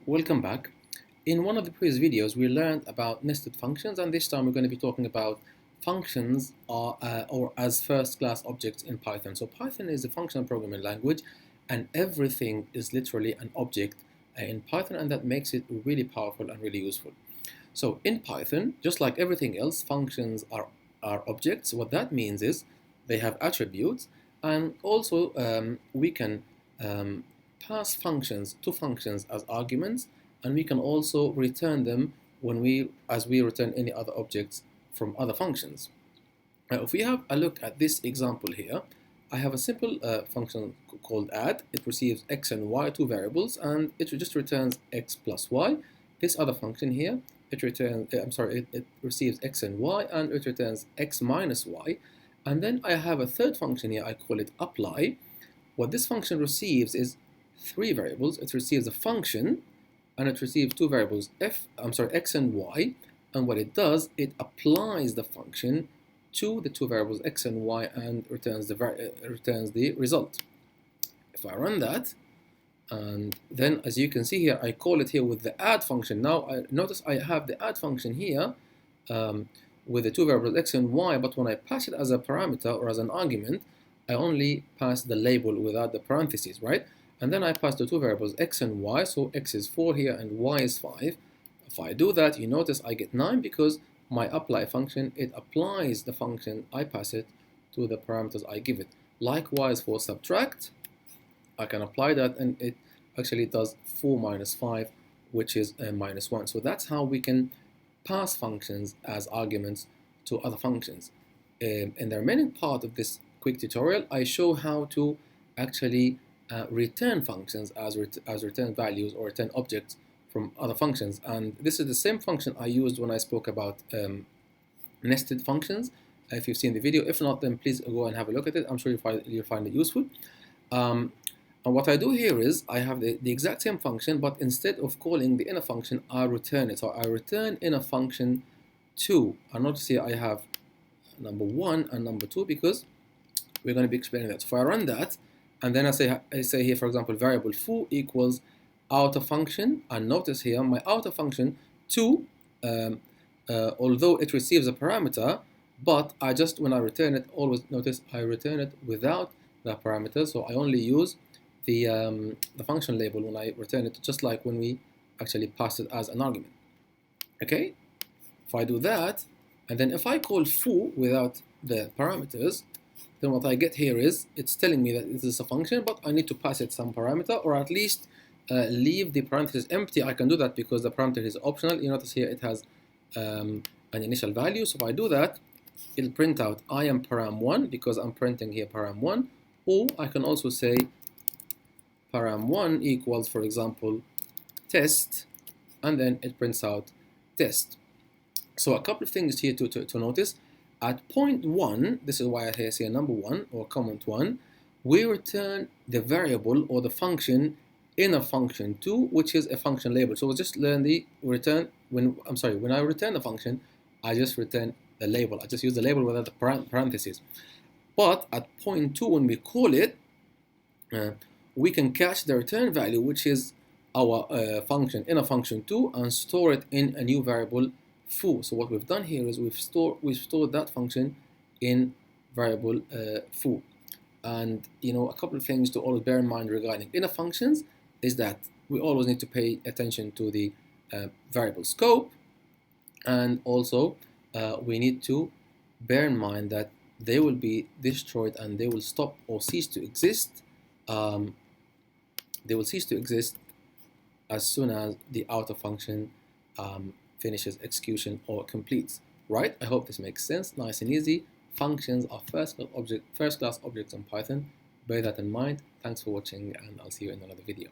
Welcome back. In one of the previous videos, we learned about nested functions, and this time we're going to be talking about functions or as first-class objects in Python. So Python is a functional programming language, and everything is literally an object in Python, and that makes it really powerful and really useful. So in Python, just like everything else, functions are objects. What that means is they have attributes, and also we can pass functions to functions as arguments, and we can also return them as we return any other objects from other functions. Now, if we have a look at this example here, I have a simple function called add. It receives x and y, two variables, and it just returns x plus y. This other function here, it receives x and y, and it returns x minus y. And then I have a third function here, I call it apply. What this function receives is three variables. It receives a function, and it receives two variables, x and y. And what it does, it applies the function to the two variables x and y and returns the result. If I run that, and then as you can see here, I call it here with the add function. Now notice I have the add function here with the two variables x and y, but when I pass it as a parameter or as an argument, I only pass the label without the parentheses, right? And then I pass the two variables x and y, so x is 4 here and y is 5. If I do that, you notice I get 9 because my apply function, it applies the function, I pass it to the parameters I give it. Likewise for subtract, I can apply that and it actually does 4 minus 5, which is minus 1. So that's how we can pass functions as arguments to other functions. In the remaining part of this quick tutorial, I show how to actually return functions as return values or return objects from other functions. And this is the same function I used when I spoke about nested functions. If you've seen the video, if not, then please go and have a look at it. I'm sure you'll find it useful. And what I do here is I have the exact same function, but instead of calling the inner function, I return it. So I return inner function 2. And notice here I have number 1 and number 2 because we're going to be explaining that. So if I run that, and then I say here, for example, variable foo equals outer function, and notice here my outer function 2, although it receives a parameter, but when I return it, always notice I return it without the parameter, so I only use the function label when I return it, just like when we actually pass it as an argument. Okay, if I do that, and then if I call foo without the parameters, then what I get here is it's telling me that this is a function, but I need to pass it some parameter, or at least leave the parentheses empty. I can do that because the parameter is optional. You notice here it has an initial value. So if I do that, it'll print out I am param1 because I'm printing here param1. Or I can also say param1 equals, for example, test, and then it prints out test. So a couple of things here to notice. At point 1, this is why I say number 1 or comment 1, we return the variable or the function in a function 2, which is a function label. So we'll just learn the return when I return the function, I just return the label. I just use the label without the parentheses. But at point 2, when we call it, we can catch the return value, which is our function in a function 2, and store it in a new variable foo. So what we've done here is we've stored that function in variable foo. And a couple of things to always bear in mind regarding inner functions is that we always need to pay attention to the variable scope, and also we need to bear in mind that they will be destroyed and they will stop or cease to exist. They will cease to exist as soon as the outer function finishes execution or completes. Right? I hope this makes sense. Nice and easy. Functions are first-class objects in Python. Bear that in mind. Thanks for watching, and I'll see you in another video.